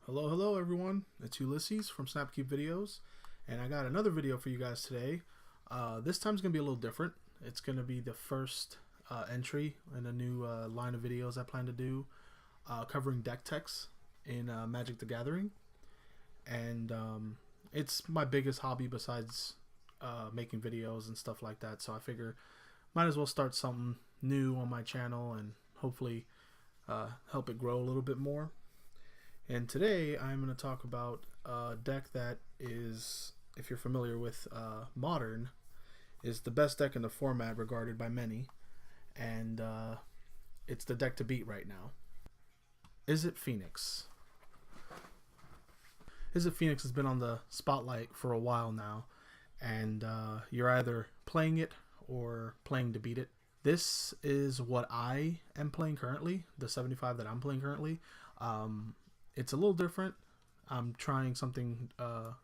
Hello everyone. It's Ulysses from Snapkeep Videos, and I got another video for you guys today. This time's gonna be a little different. It's gonna be the first entry in a new line of videos I plan to do, covering deck techs in Magic the Gathering, and it's my biggest hobby besides making videos and stuff like that. So I figure might as well start something new on my channel and hopefully help it grow a little bit more. And today I'm going to talk about a deck that is, if you're familiar with Modern, is the best deck in the format regarded by many, and it's the deck to beat right now. Izzet Phoenix. Izzet Phoenix has been on the spotlight for a while now, and you're either playing it or playing to beat it. This is what I am playing currently, the 75 that I'm playing currently. It's a little different. I'm trying something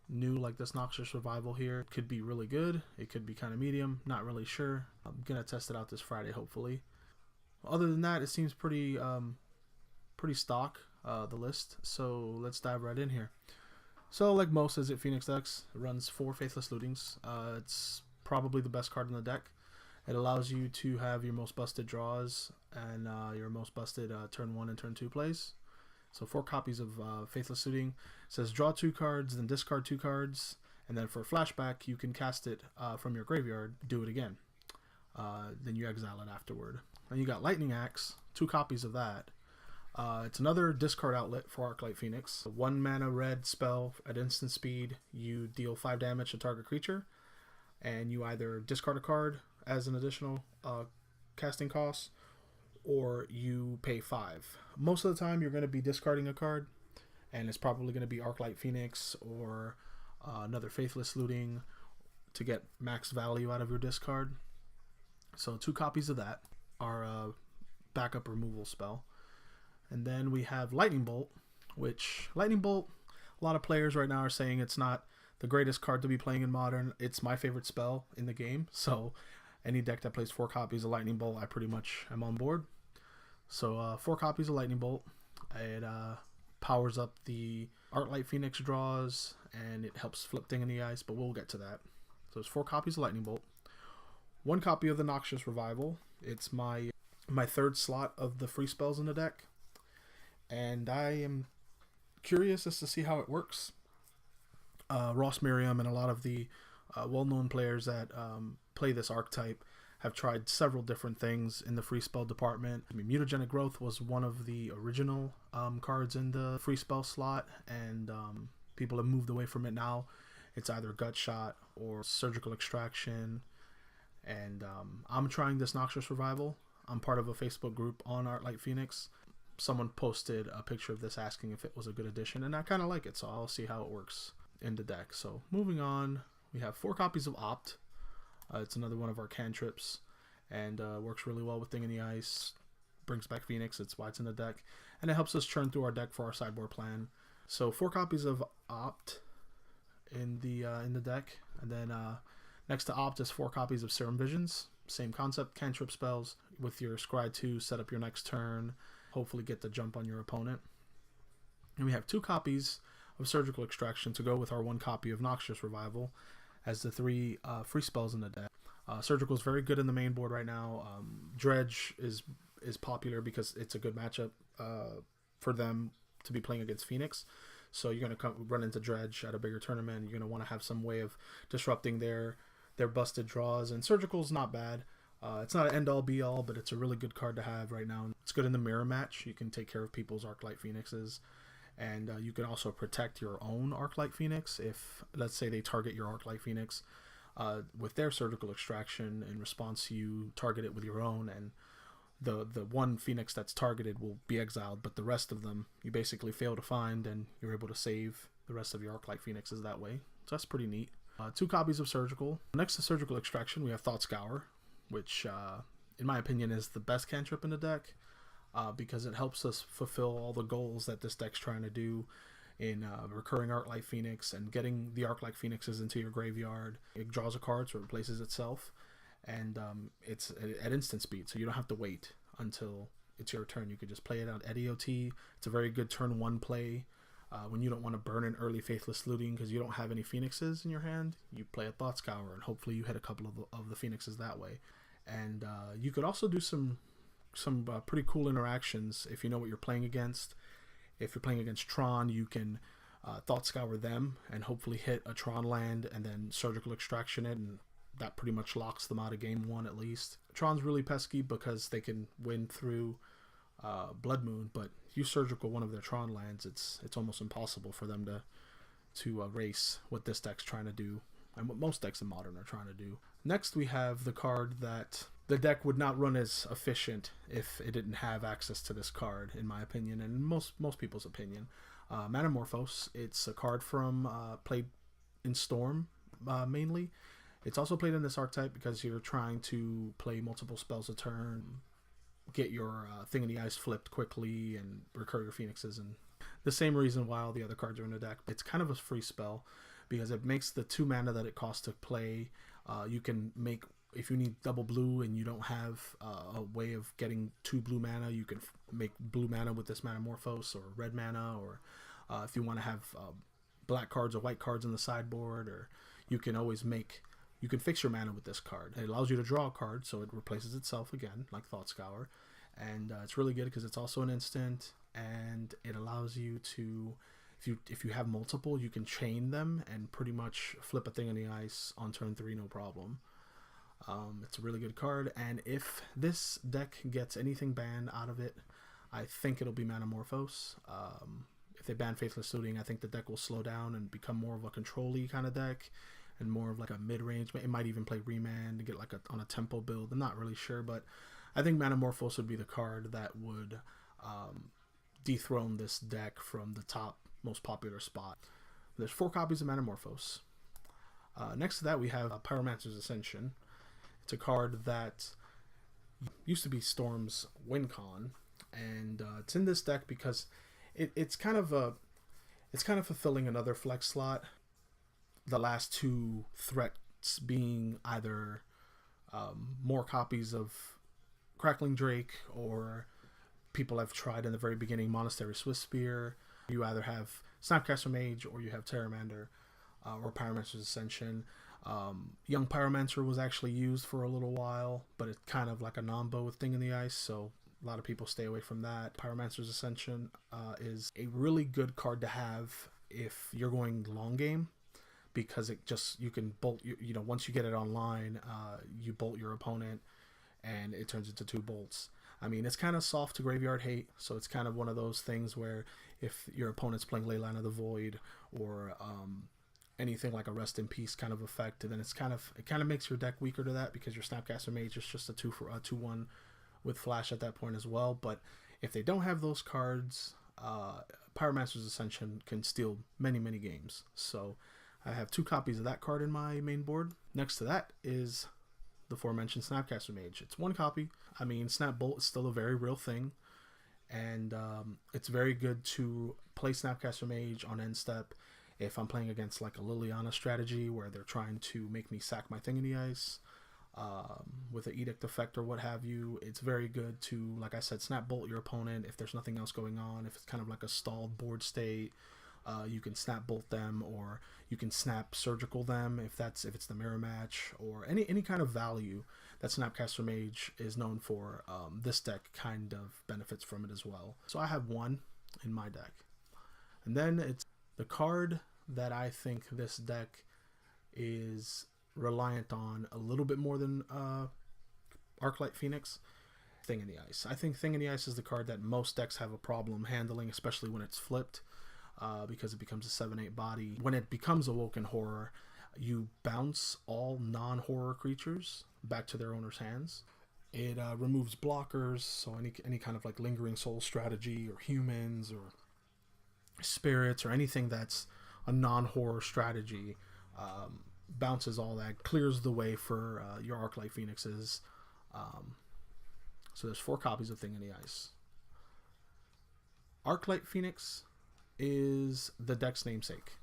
new like this Noxious Revival here. It could be really good. It could be kind of medium. Not really sure. I'm going to test it out this Friday, hopefully. Other than that, it seems pretty stock, the list. So let's dive right in here. So like most Izzet Phoenix decks, it runs 4 Faithless Lootings. It's probably the best card in the deck. It allows you to have your most busted draws and your most busted turn 1 and turn 2 plays. So 4 copies of Faithless Looting. It says draw 2 cards, then discard 2 cards, and then for flashback you can cast it from your graveyard, do it again. Then you exile it afterward. And you got Lightning Axe, 2 copies of that. It's another discard outlet for Arclight Phoenix. 1 mana red spell at instant speed. You deal 5 damage to target creature, and you either discard a card as an additional casting cost, or you pay 5. Most of the time you're going to be discarding a card, and it's probably going to be Arclight Phoenix or another Faithless Looting to get max value out of your discard. So 2 copies of that are a backup removal spell. And then we have Lightning Bolt, which Lightning Bolt, a lot of players right now are saying it's not the greatest card to be playing in Modern. It's my favorite spell in the game, so any deck that plays 4 copies of Lightning Bolt, I pretty much am on board. So 4 copies of Lightning Bolt. It powers up the Arclight Phoenix draws, and it helps flip Thing in the Ice, but we'll get to that. So it's 4 copies of Lightning Bolt. 1 copy of the Noxious Revival. It's my 3rd slot of the free spells in the deck, and I am curious as to see how it works. Ross Miriam and a lot of the well-known players that play this archetype have tried several different things in the free spell department. I mean, Mutagenic Growth was one of the original cards in the free spell slot, and people have moved away from it now. It's either Gut Shot or Surgical Extraction, and I'm trying this Noxious Revival. I'm part of a Facebook group on Arclight Phoenix. Someone posted a picture of this asking if it was a good addition, and I kind of like it, so I'll see how it works in the deck. So moving on, we have 4 copies of Opt. It's another one of our cantrips, and works really well with Thing in the Ice. Brings back Phoenix. It's why it's in the deck, and it helps us churn through our deck for our sideboard plan. So 4 copies of Opt in the deck, and then next to Opt is 4 copies of Serum Visions. Same concept, cantrip spells. With your Scry 2, set up your next turn. Hopefully get the jump on your opponent. And we have 2 copies of Surgical Extraction to go with our 1 copy of Noxious Revival as the 3 free spells in the deck. Surgical is very good in the main board right now. Dredge is popular because it's a good matchup for them to be playing against Phoenix. So you're going to run into Dredge at a bigger tournament. You're going to want to have some way of disrupting their busted draws. And Surgical's not bad. It's not an end-all be-all, but it's a really good card to have right now. It's good in the mirror match. You can take care of people's Arclight Phoenixes. And you can also protect your own Arclight Phoenix if, let's say, they target your Arclight Phoenix with their Surgical Extraction. In response, you target it with your own, and the one Phoenix that's targeted will be exiled, but the rest of them you basically fail to find, and you're able to save the rest of your Arclight Phoenixes that way. So that's pretty neat. 2 copies of Surgical. Next to Surgical Extraction, we have Thought Scour, which, in my opinion, is the best cantrip in the deck. Because it helps us fulfill all the goals that this deck's trying to do in recurring Arclight Phoenix and getting the Arclight Phoenixes into your graveyard. It draws a card, so it replaces itself, and it's at instant speed, so you don't have to wait until it's your turn. You could just play it out at EOT. It's a very good turn 1 play When you don't want to burn an early Faithless Looting because you don't have any Phoenixes in your hand, you play a Thought Scour, and hopefully you hit a couple of the Phoenixes that way. And you could also do some pretty cool interactions if you know what you're playing against. If you're playing against Tron, you can Thought Scour them and hopefully hit a Tron land and then Surgical Extraction it, and that pretty much locks them out of game one at least. Tron's really pesky because they can win through Blood Moon, but if you Surgical one of their Tron lands, it's almost impossible for them to race what this deck's trying to do, and what most decks in Modern are trying to do. Next, we have the card that the deck would not run as efficient if it didn't have access to this card, in my opinion, and most people's opinion. Manamorphose. It's a card from played in Storm mainly. It's also played in this archetype because you're trying to play multiple spells a turn, get your Thing in the Ice flipped quickly, and recur your Phoenixes. And the same reason why all the other cards are in the deck. It's kind of a free spell because it makes the 2 mana that it costs to play. You can make, if you need double blue and you don't have a way of getting 2 blue mana, you can make blue mana with this Manamorphose, or red mana, or if you want to have black cards or white cards on the sideboard, or you can always you can fix your mana with this card. It allows you to draw a card, so it replaces itself again, like Thought Scour. And it's really good because it's also an instant, and it allows you to, if you have multiple, you can chain them and pretty much flip a Thing in the Ice on turn 3, no problem. It's a really good card, and if this deck gets anything banned out of it, I think it'll be Manamorphose. If they ban Faithless Looting, I think the deck will slow down and become more of a control-y kind of deck, and more of like a mid-range. It might even play Remand to get like on a tempo build. I'm not really sure, but I think Manamorphose would be the card that would dethrone this deck from the top most popular spot. There's 4 copies of Manamorphose. Next to that, we have Pyromancer's Ascension. It's a card that used to be Storm's win con, and it's in this deck because it's kind of fulfilling another flex slot. The last 2 threats being either more copies of Crackling Drake, or people have tried in the very beginning Monastery Swiftspear. You either have Snapcaster Mage or you have Pteramander, or Pyromancer's Ascension. Young Pyromancer was actually used for a little while, but it's kind of like a Nombo with Thing in the Ice, so a lot of people stay away from that. Pyromancer's Ascension is a really good card to have if you're going long game, because you can bolt, once you get it online, you bolt your opponent and it turns into 2 bolts. I mean, it's kind of soft to graveyard hate, so it's kind of one of those things where if your opponent's playing Leyline of the Void, or anything like a Rest in Peace kind of effect, and then it kind of makes your deck weaker to that, because your Snapcaster Mage is just a 2/1 with flash at that point as well. But if they don't have those cards, Pyromancer's Ascension can steal many games. So I have 2 copies of that card in my main board. Next to that is the aforementioned Snapcaster Mage. It's 1 copy. I mean, Snap Bolt is still a very real thing, and it's very good to play Snapcaster Mage on end step if I'm playing against like a Liliana strategy where they're trying to make me sack my Thing in the Ice with an Edict effect or what have you. It's very good to, like I said, Snap Bolt your opponent if there's nothing else going on. If it's kind of like a stalled board state, you can Snap Bolt them, or you can Snap Surgical them if it's the mirror match, or any kind of value that Snapcaster Mage is known for. This deck kind of benefits from it as well. So I have 1 in my deck. And then it's the card that I think this deck is reliant on a little bit more than Arclight Phoenix, Thing in the Ice. I think Thing in the Ice is the card that most decks have a problem handling, especially when it's flipped, because it becomes a 7/8 body. When it becomes Awoken Horror, you bounce all non-horror creatures back to their owner's hands. It removes blockers, so any kind of like Lingering Soul strategy, or humans, or spirits, or anything that's a non-horror strategy, bounces all that, clears the way for your Arclight Phoenixes. So there's 4 copies of Thing in the Ice. Arclight Phoenix is the deck's namesake.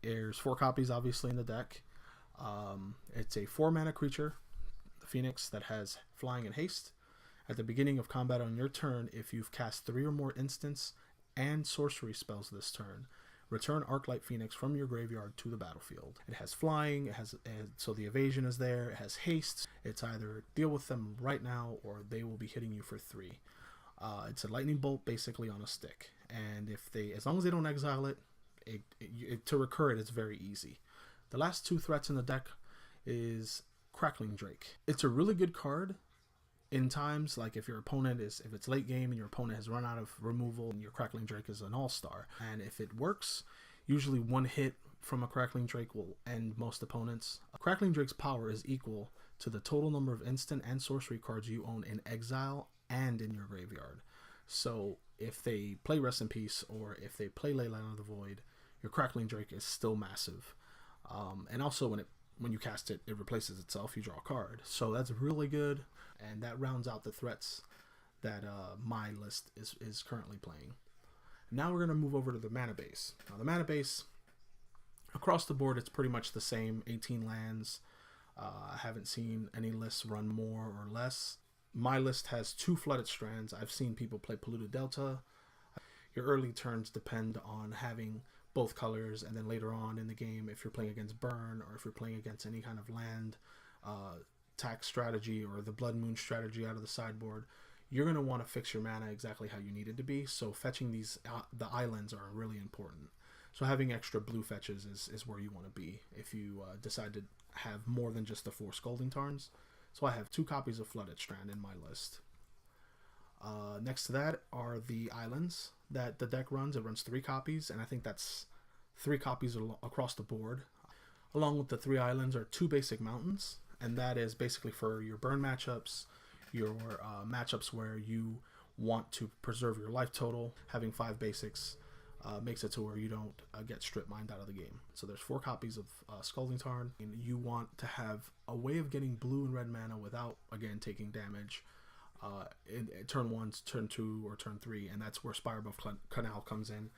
There's 4 copies obviously in the deck. It's a 4-mana creature, the Phoenix, that has flying and haste. At the beginning of combat on your turn, if you've cast 3 or more instants and sorcery spells this turn. Return Arclight Phoenix from your graveyard to the battlefield. It has flying, so the evasion is there, it has haste. It's either deal with them right now or they will be hitting you for 3. It's a lightning bolt basically on a stick, and as long as they don't exile it, to recur it is very easy. The last 2 threats in the deck is Crackling Drake. It's a really good card in times like if it's late game and your opponent has run out of removal and your Crackling Drake is an all-star. And if it works, usually 1 hit from a Crackling Drake will end most opponents. Crackling Drake's power is equal to the total number of instant and sorcery cards you own in exile and in your graveyard. So if they play Rest in Peace or if they play Leyline of the Void, your Crackling Drake is still massive. And also when you cast it, it replaces itself, you draw a card. So that's really good, and that rounds out the threats that my list is currently playing. Now we're going to move over to the mana base. Now the mana base, across the board, it's pretty much the same, 18 lands. I haven't seen any lists run more or less. My list has 2 Flooded Strands. I've seen people play Polluted Delta. Your early turns depend on having both colors, and then later on in the game, if you're playing against Burn or if you're playing against any kind of land tax strategy or the Blood Moon strategy out of the sideboard, you're going to want to fix your mana exactly how you need it to be. So fetching the islands are really important. So having extra blue fetches is where you want to be if you decide to have more than just the 4 Scalding Tarns. So I have 2 copies of Flooded Strand in my list. Next to that are the islands that the deck runs. It runs 3 copies, and I think that's 3 copies across the board. Along with the 3 islands are 2 basic mountains, and that is basically for your burn matchups, your matchups where you want to preserve your life total. Having 5 basics makes it to where you don't get strip mined out of the game. So there's 4 copies of Scalding Tarn, and you want to have a way of getting blue and red mana without, again, taking damage in turn 1, turn 2, or turn 3, and that's where Spirebuff Canal comes in.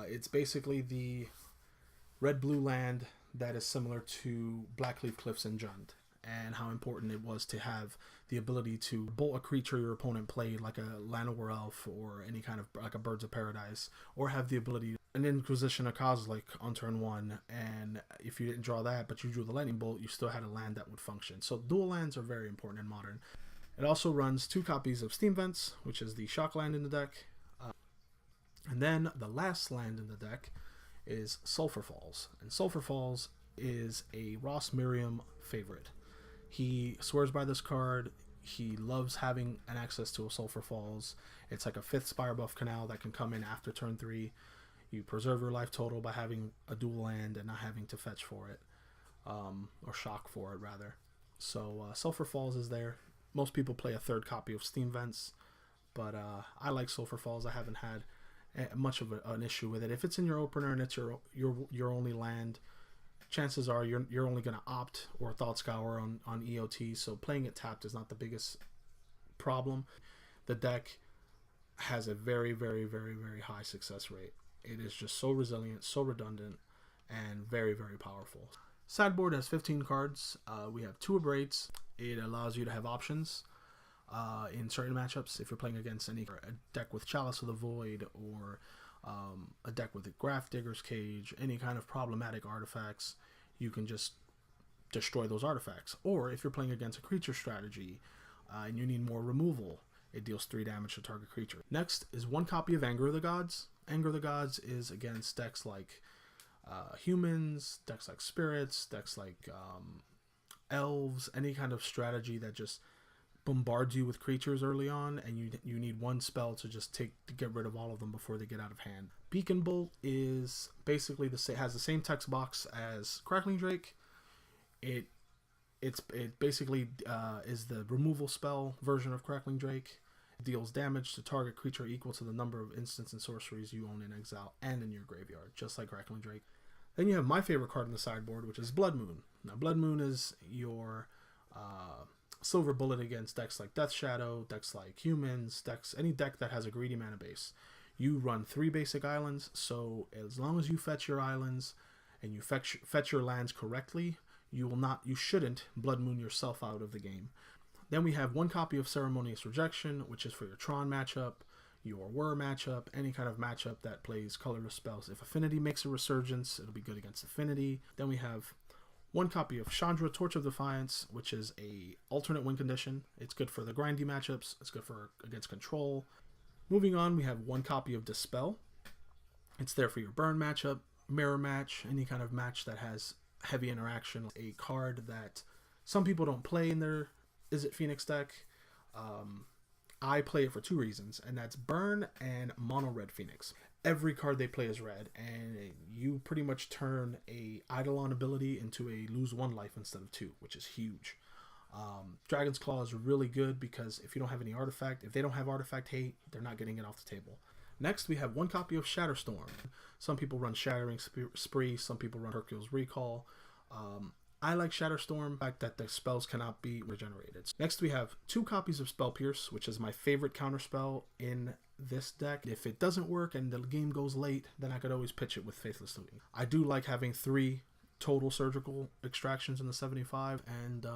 It's basically the red-blue land that is similar to Blackleaf Cliffs and Jund, and how important it was to have the ability to bolt a creature your opponent played, like a Llanowar Elf or any kind of like a Birds of Paradise, or have the ability an Inquisition of Kozilek on turn 1, and if you didn't draw that but you drew the Lightning Bolt, you still had a land that would function. So dual lands are very important in Modern. It also runs 2 copies of Steam Vents, which is the shock land in the deck. And then the last land in the deck is Sulphur Falls. And Sulphur Falls is a Ross Miriam favorite. He swears by this card. He loves having an access to a Sulphur Falls. It's like a 5th Spirebuff Canal that can come in after turn 3. You preserve your life total by having a dual land and not having to fetch for it. Or shock for it, rather. So Sulphur Falls is there. Most people play a 3rd copy of Steam Vents, but I like Sulphur Falls. I haven't had much of an issue with it. If it's in your opener and it's your only land, chances are you're only going to opt or Thought Scour on EOT, so playing it tapped is not the biggest problem. The deck has a very, very, very, very high success rate. It is just so resilient, so redundant, and very, very powerful. Sideboard has 15 cards. We have 2 Abrades. It allows you to have options in certain matchups. If you're playing against a deck with Chalice of the Void, or a deck with a Graph Digger's Cage, any kind of problematic artifacts, you can just destroy those artifacts. Or if you're playing against a creature strategy and you need more removal, it deals 3 damage to target creature. Next is 1 copy of Anger of the Gods. Anger of the Gods is against decks like humans, decks like spirits, decks like elves, any kind of strategy that just bombards you with creatures early on, and you need 1 spell to get rid of all of them before they get out of hand. Beacon Bolt is basically has the same text box as Crackling Drake. It basically is the removal spell version of Crackling Drake. It deals damage to target creature equal to the number of instants and sorceries you own in exile and in your graveyard, just like Crackling Drake. Then you have my favorite card in the sideboard, which is Blood Moon. Now, Blood Moon is your silver bullet against decks like Death Shadow, decks like humans, any deck that has a greedy mana base. You run 3 basic islands, so as long as you fetch your islands and you fetch your lands correctly, you shouldn't Blood Moon yourself out of the game. Then we have 1 copy of Ceremonious Rejection, which is for your Tron matchup. your Whir matchup, any kind of matchup that plays colorless spells. If Affinity makes a resurgence, it'll be good against Affinity. Then we have one copy of Chandra, Torch of Defiance, which is a alternate win condition. It's good for the grindy matchups. It's good for against control. Moving on, we have one copy of Dispel. It's there for your burn matchup, mirror match, any kind of match that has heavy interaction. A card that some people don't play in their Izzet Phoenix deck. I play it for two reasons, and that's burn and mono red Phoenix. Every card they play is red, and you pretty much turn a Eidolon ability into a lose one life instead of two, which is huge. Dragon's Claw is really good because if you don't have any artifact, if they don't have artifact hate, they're not getting it off the table. Next, we have one copy of Shatterstorm. Some people run Shattering Spree, some people run Hercule's Recall. I like Shatterstorm, the fact that the spells cannot be regenerated. Next, we have two copies of Spell Pierce, which is my favorite counterspell in this deck. If it doesn't work and the game goes late, then I could always pitch it with Faithless Looting. I do like having 3 total surgical extractions in the 75, and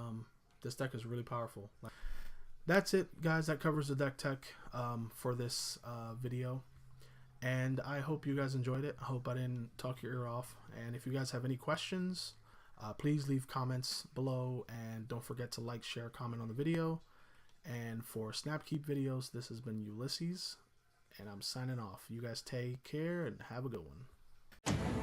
this deck is really powerful. That's it, guys. That covers the deck tech for this video. And I hope you guys enjoyed it. I hope I didn't talk your ear off. And if you guys have any questions, please leave comments below. And don't forget to like, share, comment on the video. And for Snapkeep videos, this has been Ulysses. And I'm signing off. You guys take care and have a good one.